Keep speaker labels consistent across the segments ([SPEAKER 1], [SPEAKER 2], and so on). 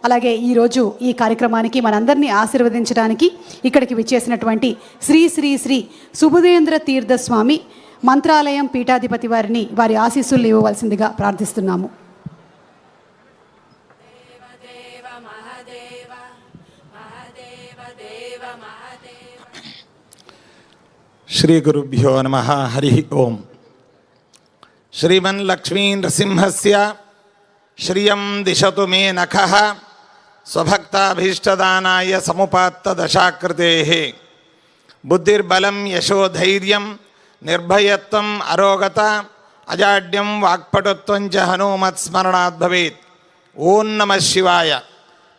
[SPEAKER 1] అలాగే ఈరోజు ఈ కార్యక్రమానికి మనందరినీ ఆశీర్వదించడానికి ఇక్కడికి విచ్చేసినటువంటి శ్రీ శ్రీ శ్రీ సుబుధేంద్ర తీర్థ స్వామి మంత్రాలయం పీఠాధిపతి వారిని వారి ఆశీస్సులు ఇవ్వవలసిందిగా ప్రార్థిస్తున్నాము.
[SPEAKER 2] శ్రీ గురుభ్యో నమః. హరి ఓం. శ్రీమన్ లక్ష్మీ నృసింహస్య శ్రియం దిశతు మే నఖః స్వభక్తాభీష్టదానాయ సముపాత్త దశాకృతేః. బుద్ధిర్బలం యశోధైర్యం నిర్భయత్వం అరోగత అజాడ్యం వాక్పటుత్వం చ హనుమత్స్మరణాత్ భవేత్. ఓం నమః శివాయ.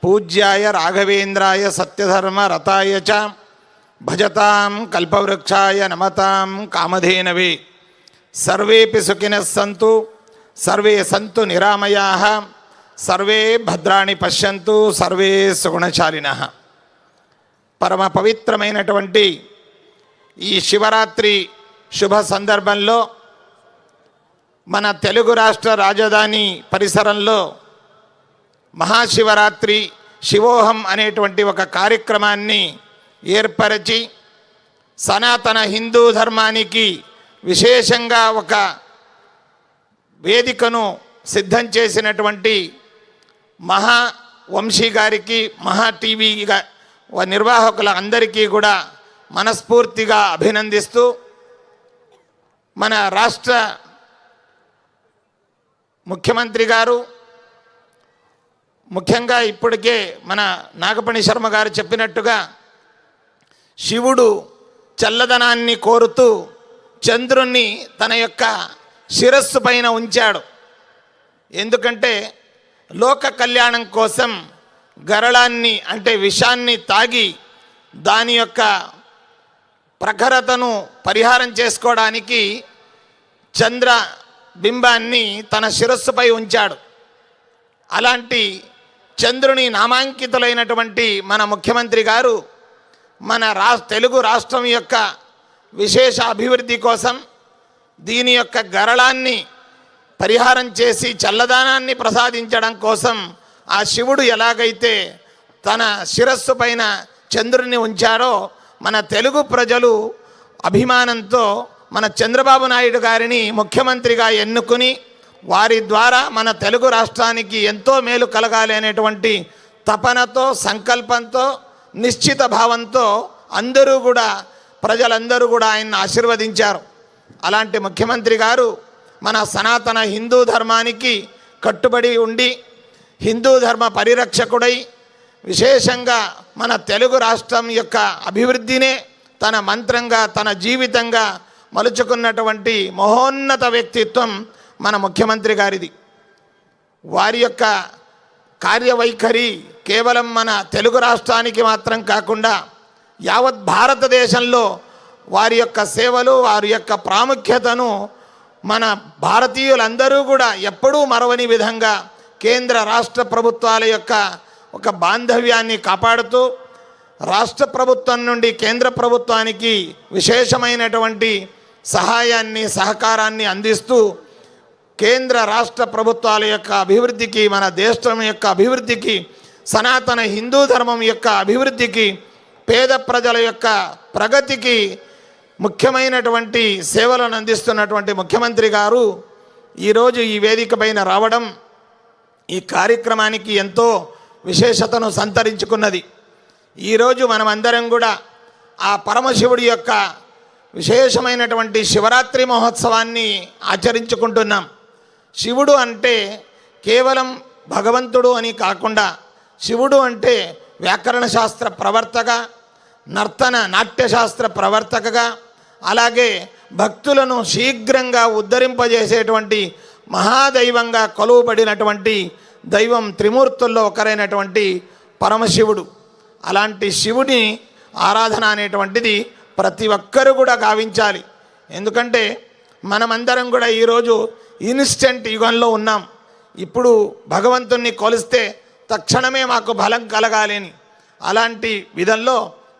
[SPEAKER 2] పూజ్యాయ రాఘవేంద్రాయ సత్యధర్మ రతాయ చ భజతాం కల్పవృక్షాయ నమతాం కామధేనవే. సర్వేపి సుఖినః సంతు సర్వే సంతు నిరామయాః సర్వే భద్రాణి పశ్యంతు సర్వే సుగుణశాలినః. పరమ పవిత్రమైనటువంటి ఈ శివరాత్రి శుభ సందర్భంలో మన తెలుగు రాష్ట్ర రాజధాని పరిసరంలో మహాశివరాత్రి శివోహం అనేటువంటి ఒక కార్యక్రమాన్ని ఏర్పరచి సనాతన హిందూ ధర్మానికి విశేషంగా ఒక వేదికను సిద్ధం చేసినటువంటి మహా వంశీ గారికి, మహా టీవీ నిర్వాహకుల అందరికీ కూడా మనస్ఫూర్తిగా అభినందిస్తూ, మన రాష్ట్ర ముఖ్యమంత్రి గారు ముఖ్యంగా ఇప్పటికే మన నాగపణి శర్మ గారు చెప్పినట్టుగా శివుడు చల్లదనాన్ని కోరుతూ చంద్రుణ్ణి తన యొక్క శిరస్సు పైన ఉంచాడు. ఎందుకంటే లోక కళ్యాణం కోసం గరళాన్ని అంటే విషాన్ని తాగి దాని యొక్క ప్రఖరతను పరిహారం చేసుకోవడానికి చంద్ర బింబాన్ని తన శిరస్సుపై ఉంచాడు. అలాంటి చంద్రుని నామాంకితులైనటువంటి మన ముఖ్యమంత్రి గారు మన తెలుగు రాష్ట్రం యొక్క విశేష అభివృద్ధి కోసం దీని యొక్క గరళాన్ని పరిహారం చేసి చల్లదానాన్ని ప్రసాదించడం కోసం ఆ శివుడు ఎలాగైతే తన శిరస్సు పైన చంద్రుని ఉంచారో మన తెలుగు ప్రజలు అభిమానంతో మన చంద్రబాబు నాయుడు గారిని ముఖ్యమంత్రిగా ఎన్నుకుని వారి ద్వారా మన తెలుగు రాష్ట్రానికి ఎంతో మేలు కలగాలి అనేటువంటి తపనతో, సంకల్పంతో, నిశ్చిత భావంతో అందరూ కూడా ప్రజలందరూ కూడా ఆయన్ని ఆశీర్వదించారు. అలాంటి ముఖ్యమంత్రి గారు మన సనాతన హిందూ ధర్మానికి కట్టుబడి ఉండి హిందూ ధర్మ పరిరక్షకుడై విశేషంగా మన తెలుగు రాష్ట్రం యొక్క అభివృద్ధినే తన మంత్రంగా, తన జీవితంగా మలుచుకున్నటువంటి మహోన్నత వ్యక్తిత్వం మన ముఖ్యమంత్రి గారిది. వారి యొక్క కార్యవైఖరి కేవలం మన తెలుగు రాష్ట్రానికి మాత్రం కాకుండా యావత్ భారతదేశంలో వారి యొక్క సేవలు, వారి యొక్క ప్రాముఖ్యతను మన భారతీయులందరూ కూడా ఎప్పుడూ మరవని విధంగా కేంద్ర రాష్ట్ర ప్రభుత్వాల యొక్క ఒక బాంధవ్యాన్ని కాపాడుతూ రాష్ట్ర ప్రభుత్వం నుండి కేంద్ర ప్రభుత్వానికి విశేషమైనటువంటి సహాయాన్ని, సహకారాన్ని అందిస్తూ కేంద్ర రాష్ట్ర ప్రభుత్వాల యొక్క అభివృద్ధికి, మన దేశం యొక్క అభివృద్ధికి, సనాతన హిందూ ధర్మం యొక్క అభివృద్ధికి, పేద ప్రజల యొక్క ప్రగతికి ముఖ్యమైనటువంటి సేవలను అందిస్తున్నటువంటి ముఖ్యమంత్రి గారు ఈరోజు ఈ వేదిక పైన రావడం ఈ కార్యక్రమానికి ఎంతో విశేషతను సంతరించుకున్నది. ఈరోజు మనమందరం కూడా ఆ పరమశివుడి యొక్క విశేషమైనటువంటి శివరాత్రి మహోత్సవాన్ని ఆచరించుకుంటున్నాం. శివుడు అంటే కేవలం భగవంతుడు అని కాకుండా శివుడు అంటే వ్యాకరణ శాస్త్ర ప్రవర్తక, నాట్యశాస్త్ర ప్రవర్తకగా, అలాగే భక్తులను శీఘ్రంగా ఉద్ధరింపజేసేటువంటి మహాదైవంగా కొలువబడినటువంటి దైవం త్రిమూర్తుల్లో ఒకరైనటువంటి పరమశివుడు. అలాంటి శివుని ఆరాధన అనేటువంటిది ప్రతి ఒక్కరూ కూడా గావించాలి. ఎందుకంటే మనమందరం కూడా ఈరోజు ఇన్స్టెంట్ యుగంలో ఉన్నాం. ఇప్పుడు భగవంతుణ్ణి కొలిస్తే తక్షణమే మాకు బలం కలగాలని, అలాంటి విధంలో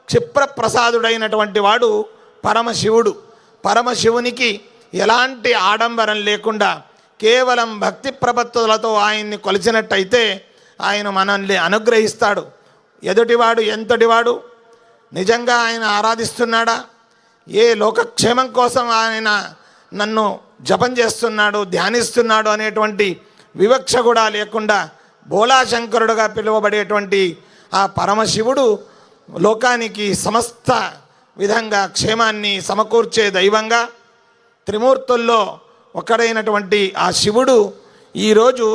[SPEAKER 2] క్షిప్రప్రసాదుడైనటువంటి వాడు పరమశివుడు. పరమశివునికి ఎలాంటి ఆడంబరం లేకుండా కేవలం భక్తి ప్రపత్తులతో ఆయన్ని కొలిచినట్టయితే ఆయన మనల్ని అనుగ్రహిస్తాడు. ఎదుటివాడు ఎంతటివాడు, నిజంగా ఆయన ఆరాధిస్తున్నాడా, ఏ లోకక్షేమం కోసం ఆయన నన్ను జపం చేస్తున్నాడు, ధ్యానిస్తున్నాడు అనేటువంటి వివక్ష కూడా లేకుండా బోలాశంకరుడుగా పిలువబడేటువంటి ఆ పరమశివుడు లోకానికి సమస్త విధంగా క్షేమాన్ని సమకూర్చే దైవంగా, త్రిమూర్తుల్లో ఒకడైనటువంటి ఆ శివుడు ఈరోజు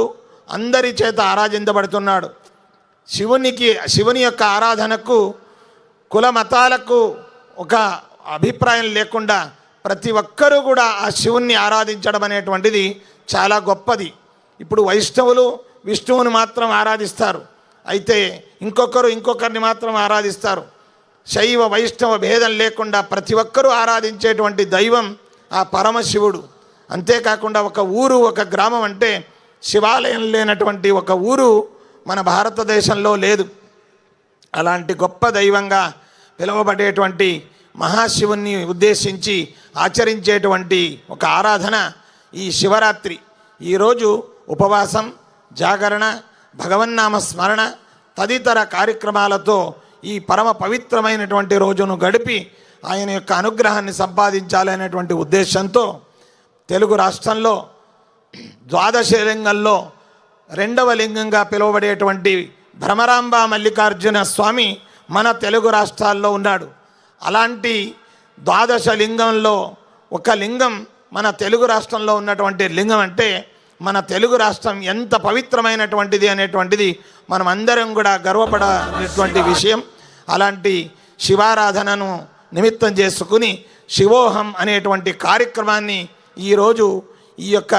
[SPEAKER 2] అందరి చేత ఆరాధించబడుతున్నాడు. శివుని యొక్క ఆరాధనకు కుల మతాలకు ఒక అభిప్రాయం లేకుండా ప్రతి ఒక్కరూ కూడా ఆ శివుణ్ణి ఆరాధించడం అనేటువంటిది చాలా గొప్పది. ఇప్పుడు వైష్ణవులు విష్ణువుని మాత్రం ఆరాధిస్తారు, అయితే ఇంకొకరిని మాత్రం ఆరాధిస్తారు. శైవ వైష్ణవ భేదం లేకుండా ప్రతి ఒక్కరూ ఆరాధించేటువంటి దైవం ఆ పరమశివుడు. అంతేకాకుండా ఒక ఊరు, ఒక గ్రామం అంటే శివాలయం లేనటువంటి ఒక ఊరు మన భారతదేశంలో లేదు. అలాంటి గొప్ప దైవంగా పిలువబడేటువంటి మహాశివుని ఉద్దేశించి ఆచరించేటువంటి ఒక ఆరాధన ఈ శివరాత్రి. ఈరోజు ఉపవాసం, జాగరణ, భగవన్నామ స్మరణ తదితర కార్యక్రమాలతో ఈ పరమ పవిత్రమైనటువంటి రోజును గడిపి ఆయన యొక్క అనుగ్రహాన్ని సంపాదించాలనేటువంటి ఉద్దేశంతో తెలుగు రాష్ట్రంలో ద్వాదశ లింగంలో రెండవ లింగంగా పిలువబడేటువంటి భ్రమరాంబ మల్లికార్జున స్వామి మన తెలుగు రాష్ట్రాల్లో ఉన్నాడు. అలాంటి ద్వాదశ లింగంలో ఒక లింగం మన తెలుగు రాష్ట్రంలో ఉన్నటువంటి లింగం అంటే మన తెలుగు రాష్ట్రం ఎంత పవిత్రమైనటువంటిది అనేటువంటిది మనం అందరం కూడా గర్వపడేటువంటి విషయం. అలాంటి శివారాధనను నిమిత్తం చేసుకుని శివోహం అనేటువంటి కార్యక్రమాన్ని ఈరోజు ఈ యొక్క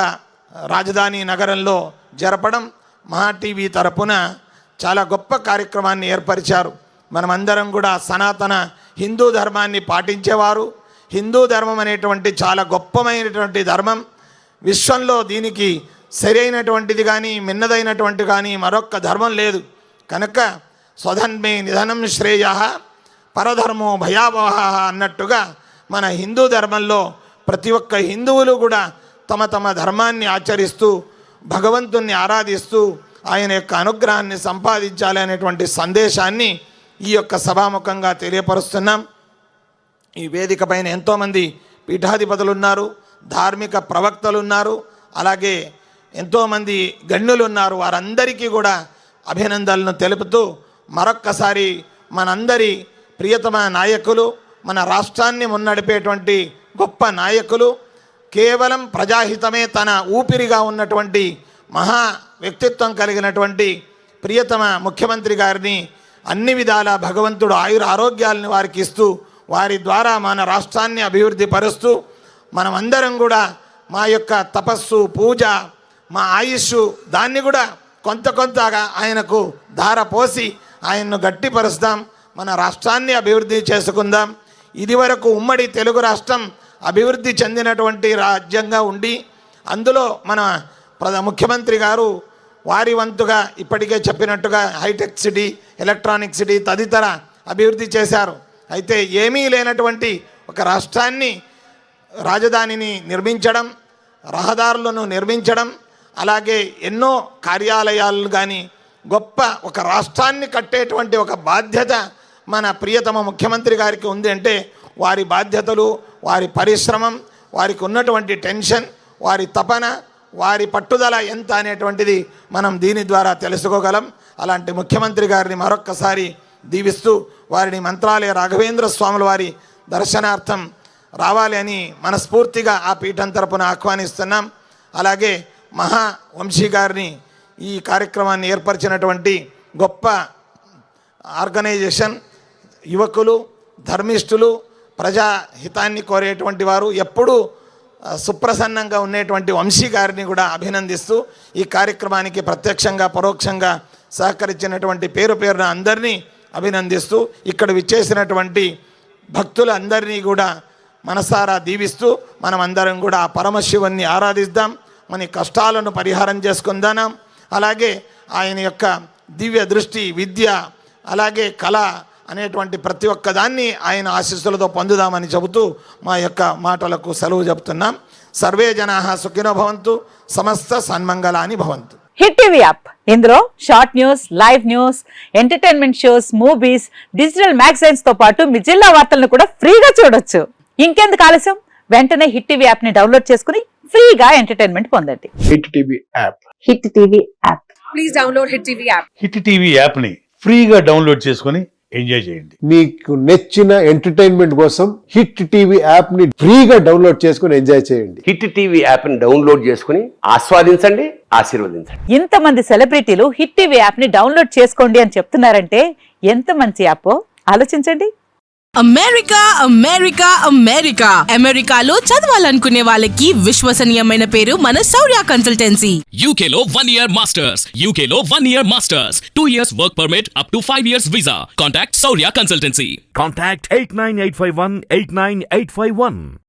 [SPEAKER 2] రాజధాని నగరంలో జరపడం మహా టీవీ తరపున చాలా గొప్ప కార్యక్రమాన్ని ఏర్పరిచారు. మనమందరం కూడా సనాతన హిందూ ధర్మాన్ని పాటించేవారు. హిందూ ధర్మం అనేటువంటి చాలా గొప్పమైనటువంటి ధర్మం. విశ్వంలో దీనికి సరైనటువంటిది కానీ మిన్నదైనటువంటి కానీ మరొక్క ధర్మం లేదు. కనుక స్వధర్మే నిధనం శ్రేయ పరధర్మో భయావహ అన్నట్టుగా మన హిందూ ధర్మంలో ప్రతి ఒక్క హిందువులు కూడా తమ తమ ధర్మాన్ని ఆచరిస్తూ భగవంతుణ్ణి ఆరాధిస్తూ ఆయన యొక్క అనుగ్రహాన్ని సంపాదించాలి అనేటువంటి సందేశాన్ని ఈ యొక్క సభాముఖంగా తెలియపరుస్తున్నాం. ఈ వేదిక పైన ఎంతోమంది పీఠాధిపతులు ఉన్నారు, ధార్మిక ప్రవక్తలు ఉన్నారు, అలాగే ఎంతోమంది గణ్యులు ఉన్నారు. వారందరికీ కూడా అభినందనలను తెలుపుతూ మరొక్కసారి మనందరి ప్రియతమ నాయకులు, మన రాష్ట్రాన్ని మున్నడిపేటువంటి గొప్ప నాయకులు, కేవలం ప్రజాహితమే తన ఊపిరిగా ఉన్నటువంటి మహా వ్యక్తిత్వం కలిగినటువంటి ప్రియతమ ముఖ్యమంత్రి గారిని అన్ని విధాల భగవంతుడు ఆయుర ఆరోగ్యాలను వారికి ఇస్తూ వారి ద్వారా మన రాష్ట్రాన్ని అభివృద్ధి పరుస్తూ మనమందరం కూడా మా యొక్క తపస్సు, పూజ, మా ఆయుష్ దాన్ని కూడా కొంతగా ఆయనకు ధార పోసి ఆయన్ను గట్టిపరుస్తాం. మన రాష్ట్రాన్ని అభివృద్ధి చేసుకుందాం. ఇదివరకు ఉమ్మడి తెలుగు రాష్ట్రం అభివృద్ధి చెందినటువంటి రాజ్యంగా ఉండి అందులో మన ముఖ్యమంత్రి గారు వారి వంతుగా ఇప్పటికే చెప్పినట్టుగా హైటెక్ సిటీ, ఎలక్ట్రానిక్ సిటీ తదితర అభివృద్ధి చేశారు. అయితే ఏమీ లేనటువంటి ఒక రాష్ట్రాన్ని రాజధానిని నిర్మించడం, రహదారులను నిర్మించడం, అలాగే ఎన్నో కార్యాలయాలు కానీ గొప్ప ఒక రాష్ట్రాన్ని కట్టేటువంటి ఒక బాధ్యత మన ప్రియతమ ముఖ్యమంత్రి గారికి ఉంది. అంటే వారి బాధ్యతలు, వారి పరిశ్రమం, వారికి ఉన్నటువంటి టెన్షన్, వారి తపన, వారి పట్టుదల ఎంత అనేటువంటిది మనం దీని ద్వారా తెలుసుకోగలం. అలాంటి ముఖ్యమంత్రి గారిని మరొక్కసారి దీవిస్తూ వారిని మంత్రాలయ రాఘవేంద్ర స్వాముల వారి దర్శనార్థం రావాలి అని మనస్ఫూర్తిగా ఆ పీఠం తరపున ఆహ్వానిస్తున్నాం. అలాగే మహావంశీ గారిని ఈ కార్యక్రమాన్ని ఏర్పరిచినటువంటి గొప్ప ఆర్గనైజేషన్, యువకులు, ధర్మిష్ఠులు, ప్రజాహితాన్ని కోరేటువంటి వారు, ఎప్పుడూ సుప్రసన్నంగా ఉండేటువంటి వంశీ గారిని కూడా అభినందిస్తూ ఈ కార్యక్రమానికి ప్రత్యక్షంగా పరోక్షంగా సహకరించినటువంటి పేరున అందరినీ అభినందిస్తూ ఇక్కడ విచ్చేసినటువంటి భక్తులందరినీ కూడా మనసారా దీవిస్తూ మనమందరం కూడా ఆ పరమశివుణ్ణి ఆరాధిద్దాం, మన కష్టాలను పరిహారం చేసుకుందాం. అలాగే ఆయన యొక్క దివ్య దృష్టి, విద్య, అలాగే కళ అనేటువంటి ప్రతి ఒక్క దాన్ని ఆయన ఆశీస్సులతో పొందుదామని చెబుతూ మా యొక్క మాటలకు సెలవు చెబుతున్నాం. సర్వే జనాః సుఖినో భవంతు, సమస్త సన్మంగళాని భవంతు.
[SPEAKER 3] హిట్ టీవీ యాప్ ఇందులో short news, live news, entertainment shows, movies, digital magazines తో పాటు మీ జిల్లా వార్తలను కూడా ఫ్రీగా చూడొచ్చు. ఇంకెందుకు ఆలస్యం, వెంటనే హిట్ టీవీ యాప్ ని డౌన్లోడ్ చేసుకుని ఫ్రీగా ఎంటర్టైన్మెంట్ పొందండి.
[SPEAKER 4] Hit TV app.
[SPEAKER 3] Hit TV app.
[SPEAKER 5] Please download Hit TV app.
[SPEAKER 6] Hit TV యాప్ని ఫ్రీగా డౌన్లోడ్ చేసుకొని ఎంజాయ్ చేయండి.
[SPEAKER 4] మీకు నచ్చిన ఎంటర్టైన్మెంట్ కోసం హిట్ టీవీ యాప్ ని ఫ్రీగా డౌన్లోడ్ చేసుకుని ఎంజాయ్ చేయండి.
[SPEAKER 7] హిట్ టీవీ యాప్ని డౌన్లోడ్ చేసుకుని ఆస్వాదించండి, ఆశీర్వదించండి.
[SPEAKER 3] ఇంతమంది సెలబ్రిటీలు హిట్ టీవీ యాప్ ని డౌన్లోడ్ చేసుకోండి అని చెప్తున్నారంటే ఎంత మంచి యాప్ ఆలోచించండి.
[SPEAKER 8] అమెరికా అమెరికా అమెరికా అమెరికాలో చదవాలనుకునే వాళ్ళకి విశ్వసనీయమైన పేరు మన శౌర్య కన్సల్టెన్సీ.
[SPEAKER 9] UK లో 1 year masters. UK లో 1 year masters. 2 years work permit up to 5 years visa. Contact Saurya Consultancy.
[SPEAKER 10] Contact 89851 89851.